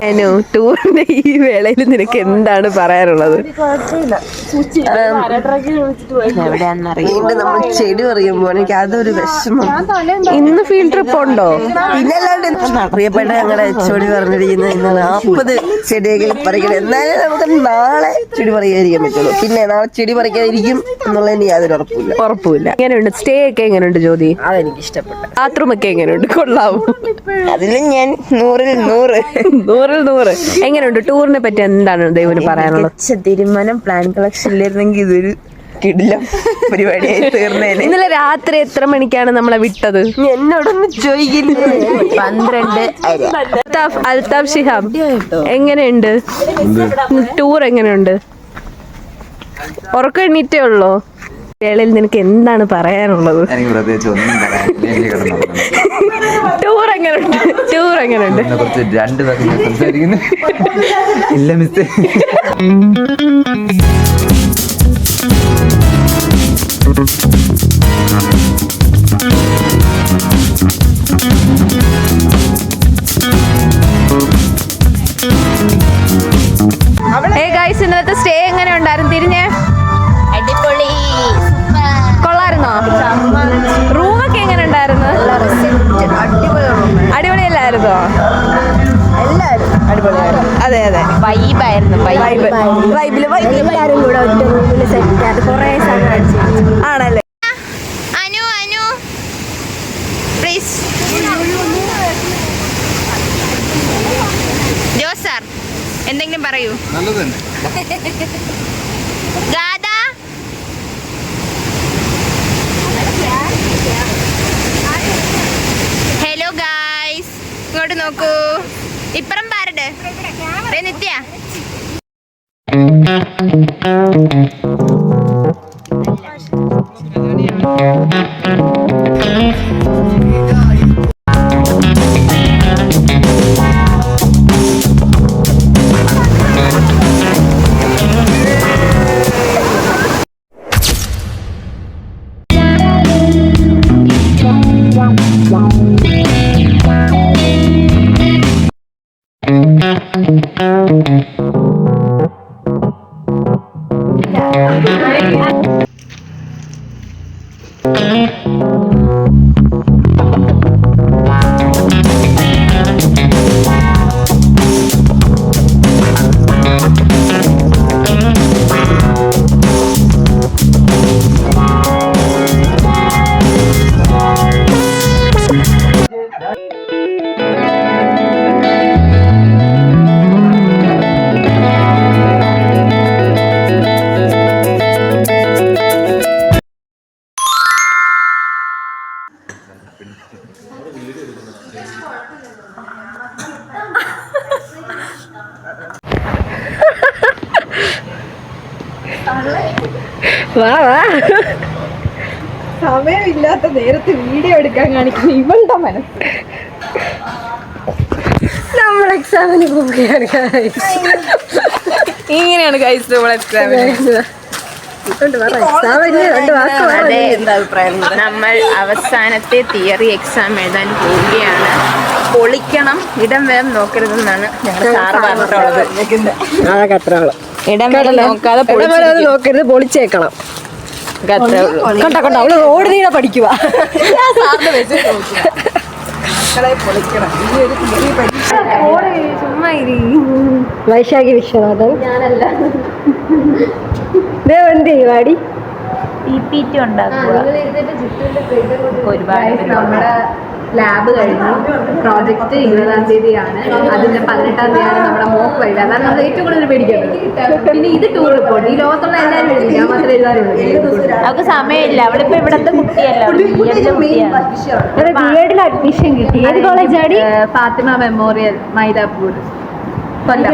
അനു, ടൂറിന്റെ ഈ വേളയിൽ നിനക്ക് എന്താണ് പറയാനുള്ളത്? വീണ്ടും നമ്മൾ ചെടി പറയുമ്പോ എനിക്ക് അതൊരു വിഷമം. ഇന്ന് ഫീൽഡ് ട്രിപ്പ് ഉണ്ടോ? പിന്നല്ലാണ്ട് പ്രിയപ്പെട്ട ഞങ്ങളുടെ ചെടി പറഞ്ഞിരിക്കുന്നത് ഇന്ന് 40 ചെടിയെങ്കിലും പറിക്കണം. എന്നാലേ നമുക്ക് നാളെ ചെടി പറയാതിരിക്കാൻ പറ്റുള്ളൂ. പിന്നെ നാളെ ചെടി പറിക്കാതിരിക്കും എന്നുള്ളതിന് യാതൊരു ഉറപ്പില്ല. എങ്ങനെയുണ്ട് സ്റ്റേ ഒക്കെ? എങ്ങനെയുണ്ട് ജ്യോതി? അതെനിക്ക് ഇഷ്ടപ്പെട്ടു. ബാത്റൂം ഒക്കെ എങ്ങനെയുണ്ട്? കൊള്ളാവൂ. അതിലും ഞാൻ 100-ൽ 100. എങ്ങനെയുണ്ട്? ടൂറിനെ പറ്റി എന്താണ് ദൈവന് പറയാനുള്ളത്? തീരുമാനം പ്ലാൻ കളക്ഷനിലായിരുന്നെങ്കിൽ ഇതൊരു കിടിലം പരിപാടിയായി തീർന്നേനെ. ഇന്നലെ രാത്രി എത്ര മണിക്കാണ് നമ്മളെ വിട്ടത്? എന്നോടൊന്നും ചോദിക്കില്ല. 12. അൽതാഫ് ഷിഹാബ്, എങ്ങനെയുണ്ട് ടൂർ? എങ്ങനെയുണ്ട്? ഉറക്കം എണ്ണീറ്റേ ഉള്ളോ? വേളയിൽ നിനക്ക് എന്താണ് പറയാനുള്ളത്? ടൂർ എങ്ങനെയുണ്ട്? ഇല്ല മിസ്. ഇന്നത്തെ സ്റ്റേ എങ്ങനെ ഉണ്ടായിരുന്നു? തിരിഞ്ഞ് അടിപൊളി, കൊള്ളായിരുന്നോ? റൂമൊക്കെ എങ്ങനെ ഉണ്ടായിരുന്നു? അടിപൊളിയല്ലായിരുന്നോ? എല്ലാരും അടിപൊളിയായിരുന്നു. അതെ വൈബായിരുന്നു. എല്ലാരും കൂടെ ഒറ്റ റൂമിൽ സെറ്റ് ആയിട്ട് കുറെ സമയം ആണല്ലേ? അനു പ്ലീസ്. ജോസ് സാർ എന്തെങ്കിലും പറയൂ. ഗാഥ, ഹലോ ഗായ്സ്, ഇങ്ങോട്ട് നോക്കൂ. ഇപ്പുറം പാരട് നിത്യ. സമയമില്ലാത്ത നേരത്തെ വീഡിയോ എടുക്കാൻ കാണിക്കുന്ന ഇവളുടെ മനസ്സ്. നമ്മൾ എക്സാമിന് പോവുകയാണ്. ഇങ്ങനെയാണ് ഗൈസ് നമ്മൾ എക്സാമിന്. നമ്മൾ അവസാനത്തെ തിയറി എക്സാം എഴുതാൻ പോവുകയാണ്. പൊളിക്കണം, ഇടം വേഗം നോക്കരുതെന്നാണ് ഞങ്ങളുടെ സാറ് പറഞ്ഞിട്ടുള്ളത്. ഇടം വേഗം നോക്കാതെ നോക്കരുത്, പൊളിച്ചേക്കണം. കണ്ടോ അവള് റോഡ് നീടെ പഠിക്കുക. വൈശാഖി വിശ്വനാഥൻ ഞാനല്ല. എന്ത് വാടി PPT ഉണ്ടാക്കുക. ഒരുപാട് നമ്മുടെ ലാബ് കഴിഞ്ഞു. പ്രോജക്റ്റ് 20-ാം തീയതിയാണ്. അതിന്റെ 18-ാം തീയതിയാണ് നമ്മുടെ മോക്ക് വരിക. അതാണ് നമ്മൾ ഏറ്റവും കൂടുതൽ പേടിക്കുന്നത്. പിന്നെ ഇത് ടൂർ റിപ്പോർട്ട്. ഈ ലോകത്തുള്ള എല്ലാവരും എഴുതി, ഞാൻ മാത്രമേ എഴുതാറുള്ളൂ. അവർക്ക് സമയമില്ല. അവളിപ്പോ ഇവിടത്തെ കുട്ടിയല്ല, ബിഎഡിൽ അഡ്മിഷൻ കിട്ടി. ഏത് കോളേജാടി? ഫാത്തിമ മെമ്മോറിയൽ, മൈലാപ്പൂർ, കൊല്ലം.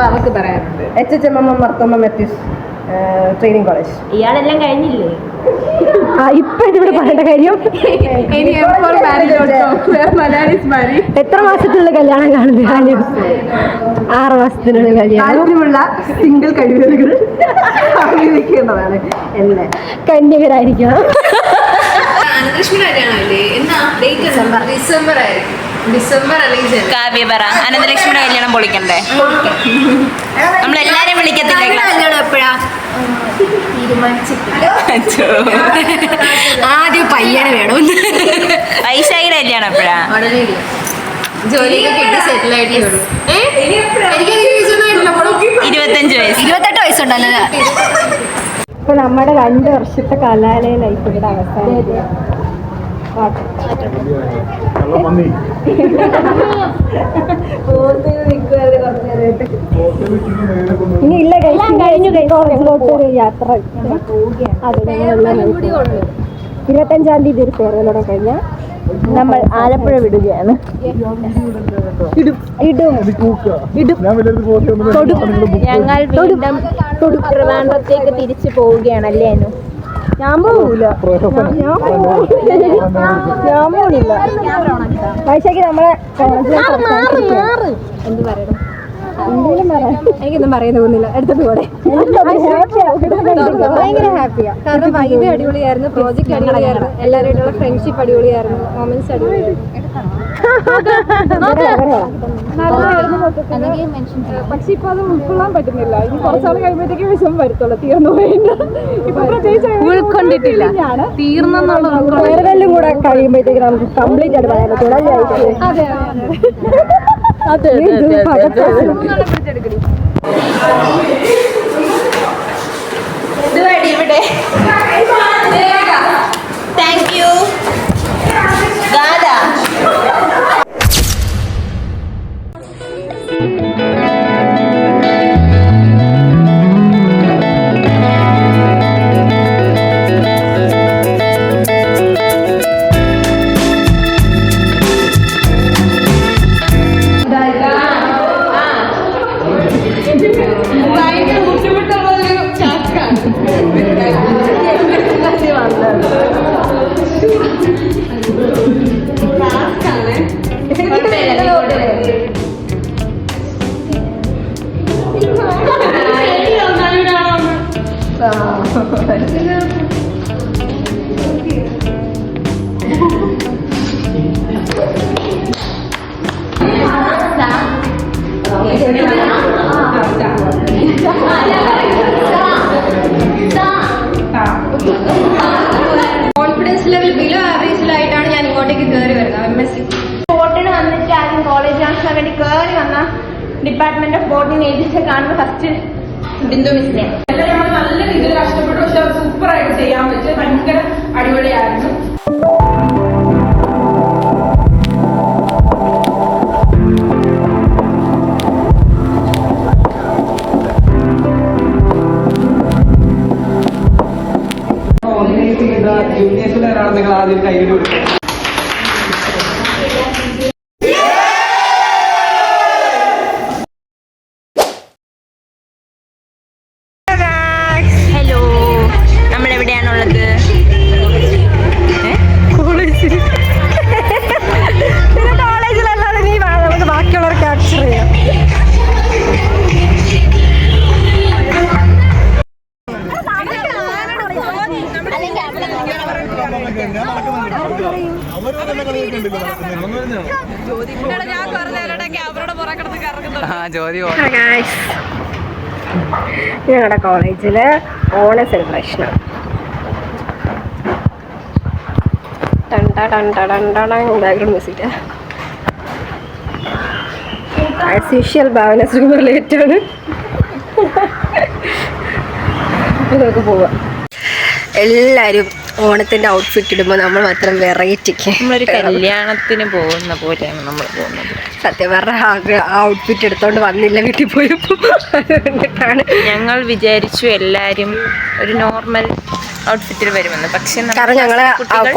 അവർക്ക് പറയാനുണ്ട്. HHMM മർത്തോമ മെത്തീസ് ട്രെയിനിങ് കോളേജ്. ഇയാളെല്ലാം കഴിഞ്ഞില്ലേ? ഇപ്പൊ ഇതിവിടെ പറയേണ്ട കാര്യം. എത്ര മാസത്തിലുള്ള കല്യാണം കാണുന്നത്? 6 മാസത്തിനുള്ള കല്യാണമുള്ള സിംഗിൾ കഴിവുകൾ ആഗ്രഹിക്കേണ്ടതാണ്. എന്നെ കന്യകരായിരിക്കണം. ഡിസംബർ ആയിരിക്കും. ഡിസംബർ റിലീസ് കാവ്യ പറ അനന്തലക്ഷ്മിയുടെ കല്യാണം പൊളിക്കണ്ടേ? നമ്മളെല്ലാരും വിളിക്കത്തില്ലേ? കല്യാണം എപ്പോഴാ ആദ്യം പയ്യനെ വേണമെന്ന്. വൈശാഖിയുടെ കല്യാണം എപ്പോഴാ? ജോലിയൊക്കെ കിട്ടി സെറ്റിൽ ആയിട്ടേ ഉള്ളൂ. 25 വയസ്സ്. 28 വയസ്സുണ്ടല്ലോ. ഇപ്പൊ നമ്മുടെ 2 വർഷത്തെ കലാലയ ലൈഫ് ഇവിടെ അവസാനം. ഇനി ഇല്ല കഴിഞ്ഞു യാത്ര. അതെ, 25-ാം തീയതി ഒരു ഫെയർവെലോടെ കഴിഞ്ഞാൽ നമ്മൾ ആലപ്പുഴ വിടുകയാണ്. ഞങ്ങൾ വീണ്ടും ട്രിവാൻഡ്രത്തേക്ക് തിരിച്ചു പോവുകയാണല്ലേ അനു? ഞാൻ പോവില്ല. വൈശാഖി നമ്മളെ എന്ത് പറയണം? എന്തെങ്കിലും പറയാം. എനിക്കൊന്നും പറയാൻ തോന്നുന്നില്ല. എടുത്തിട്ട് പോടെ. ഭയങ്കര ഹാപ്പിയാ. കാരണം വൈബ് അടിപൊളിയായിരുന്നു, പ്രോജക്റ്റ് അടിപൊളിയായിരുന്നു, എല്ലാവരുമായിട്ടുള്ള ഫ്രണ്ട്ഷിപ്പ് അടിപൊളിയായിരുന്നു, മൊമെന്റ്സ് അടിപൊളിയായിരുന്നു. പക്ഷെ ഇപ്പൊ അത് ഉൾക്കൊള്ളാൻ പറ്റുന്നില്ല. ഇനി കുറച്ചാൾ കഴിയുമ്പോഴത്തേക്ക് വിഷമം വരുത്തുള്ളൂ. തീർന്നു പോയില്ല. ഇപ്പൊ പ്രത്യേകിച്ച് ഉൾക്കൊണ്ടിട്ടില്ല. ഫെയർവെല്ലും കൂടെ കഴിയുമ്പോഴത്തേക്ക് നമുക്ക് കംപ്ലീറ്റ് ആയിട്ട് പറയാൻ പറ്റും. അതെ അതെ. ഇവിടെ thank you Gatha. Confidence level below ആവറേജിലായിട്ടാണ് ഞാൻ ഇങ്ങോട്ടേക്ക് കയറി വരുന്നത്. MSc ബോട്ടിന് വന്നിട്ട് ആദ്യം കോളേജ് ആൻസർ വേണ്ടി കയറി വന്ന ഡിപ്പാർട്ട്മെന്റ് ഓഫ് ബോട്ടിന് ഏജൻസി കാണുമ്പോൾ ഫസ്റ്റ് ബിന്ദു മിസ്സിനെ. നല്ല രീതിയിൽ കഷ്ടപ്പെട്ടു. പക്ഷെ അത് സൂപ്പറായിട്ട് ചെയ്യാൻ പറ്റും. ഭയങ്കര അടിപൊളിയായിരുന്നു. ജൂനിയേഴ്സിലാണ് നിങ്ങൾ ആദ്യം കയ്യിൽ കൊടുക്കുന്നത്. ഹലോ, നമ്മളെവിടെയാണുള്ളത്? കോളേജിലല്ലാതെ നീ നമുക്ക് ബാക്കിയുള്ളവർ ക്യാപ്ചർ ചെയ്യാം. ഞങ്ങളുടെ കോളേജില് ഓണ സെലിബ്രേഷനാണ്. ബാക്ക്ഗ്രൗണ്ട് മ്യൂസിക് ആസ് യൂഷ്വൽ ഭാവന ശ്രീമർ ലേറ്റാണ്. നമുക്ക് പോവാം. എല്ലാവരും ഓണത്തിന്റെ ഔട്ട്ഫിറ്റ് ഇടുമ്പോൾ നമ്മൾ മാത്രം വെറൈറ്റിക്ക് നമ്മളൊരു കല്യാണത്തിന് പോകുന്ന പോലെയാണ് നമ്മൾ പോകുന്നത്. സത്യം പറഞ്ഞ ആ ഔട്ട്ഫിറ്റ് എടുത്തോണ്ട് വന്നില്ല വീട്ടിൽ പോയപ്പോൾ. അതുകൊണ്ടിട്ടാണ് ഞങ്ങൾ വിചാരിച്ചു എല്ലാരും ഒരു നോർമൽ ഔട്ട്ഫിറ്റിൽ വരുമെന്ന്. പക്ഷെ കാരണം ഞങ്ങളെ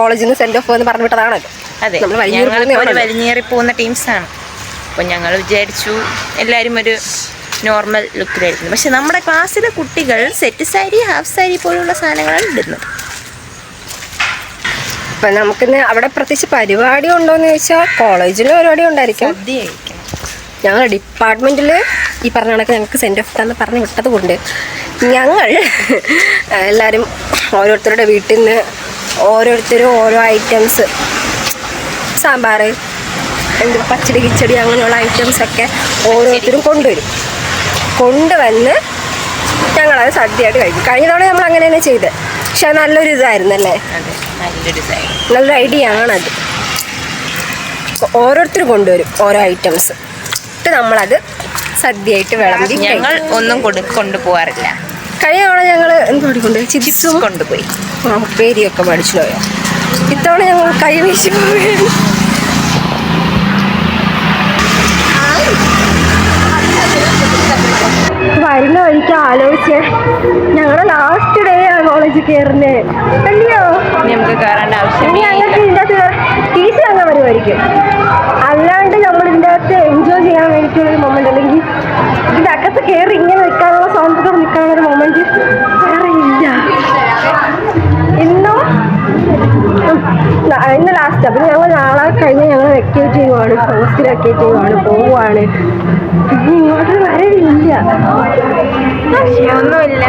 കോളേജിൽ നിന്ന് സെൻഡ് ഓഫ് എന്ന് പറഞ്ഞു വിട്ടതാണല്ലോ. അതെ, ഞങ്ങൾ വലിഞ്ഞേറി പോകുന്ന ടീംസാണ്. അപ്പോൾ ഞങ്ങൾ വിചാരിച്ചു എല്ലാവരും ഒരു നോർമൽ ലുക്കിലായിരുന്നു. പക്ഷെ നമ്മുടെ ക്ലാസ്സിലെ കുട്ടികൾ സെറ്റ് സാരി, ഹാഫ് സാരി പോലുള്ള സാധനങ്ങളാണ് ഇടുന്നത്. അപ്പം നമുക്കിന്ന് അവിടെ പ്രത്യേകിച്ച് പരിപാടി ഉണ്ടോയെന്ന് ചോദിച്ചാൽ കോളേജിൽ പരിപാടി ഉണ്ടായിരിക്കും. സദ്യ കഴിക്കണം. ഞങ്ങൾ ഡിപ്പാർട്ട്മെൻറ്റിൽ ഈ പറഞ്ഞ കണക്ക് ഞങ്ങൾക്ക് സെൻഡ് ഓഫ് എന്ന് പറഞ്ഞ് വിട്ടത് കൊണ്ട് ഞങ്ങൾ എല്ലാവരും ഓരോരുത്തരുടെ വീട്ടിൽ നിന്ന് ഓരോരുത്തരും ഓരോ ഐറ്റംസ്, സാമ്പാർ, പച്ചടി കിച്ചടി അങ്ങനെയുള്ള ഐറ്റംസൊക്കെ ഓരോരുത്തരും കൊണ്ടുവന്ന് ഞങ്ങളത് സദ്യയായിട്ട് കഴിക്കും. കഴിഞ്ഞ തവണ നമ്മൾ അങ്ങനെ തന്നെ ചെയ്ത്. പക്ഷെ അത് നല്ലൊരു ഇതായിരുന്നല്ലേ, നല്ലൊരു ഐഡിയ ആണത്. ഓരോരുത്തരും കൊണ്ടുവരും ഓരോ ഐറ്റംസ്, എന്നിട്ട് നമ്മളത് സദ്യയായിട്ട് വിളമ്പി. ഞങ്ങൾ ഒന്നും കൊണ്ടുപോകാറില്ല. കഴിഞ്ഞ തവണ ഞങ്ങൾ എന്ത് പഠിക്കൊണ്ടുപോയി? ചിപ്സും കൊണ്ടുപോയി, ഉപ്പേരിയൊക്കെ പഠിച്ചു പോയോ. ഇത്തവണ ഞങ്ങൾ കൈ വീശി പോവുകയാണ്. വരുന്ന വഴിക്ക് ആലോചിച്ച് ഞങ്ങളുടെ ലാസ്റ്റ് ഡേ ആ കോളേജിൽ കയറുന്നത് അല്ലയോ. നമുക്ക് കയറേണ്ട ആവശ്യം. ഞങ്ങൾക്ക് ഇതിൻ്റെ അകത്ത് ടീച്ചർ അങ്ങ് വരുമായിരിക്കും, അല്ലാണ്ട് നമ്മൾ ഇതിൻ്റെ അകത്ത് എൻജോയ് ചെയ്യാൻ വേണ്ടിയിട്ടുള്ളൊരു മൊമെന്റ്, അല്ലെങ്കിൽ ഇതിൻ്റെ അകത്ത് കയറി ഇങ്ങനെ നിൽക്കാനുള്ള സ്വാതന്ത്ര്യം നിൽക്കാനുള്ളൊരു മൊമെന്റ് വേറെ ഇല്ല. ഇന്ന് ലാസ്റ്റ്. അപ്പം ഞങ്ങൾ നാളെ കഴിഞ്ഞ് ഞങ്ങൾ വെക്കേറ്റ് ചെയ്യുവാണ്, ഹോസ്റ്റൽ വെക്കേറ്റ് ചെയ്യുവാണ്, പോവുകയാണ്. പിന്നെ ഇങ്ങോട്ട് വരവില്ല. ഒന്നുമില്ല.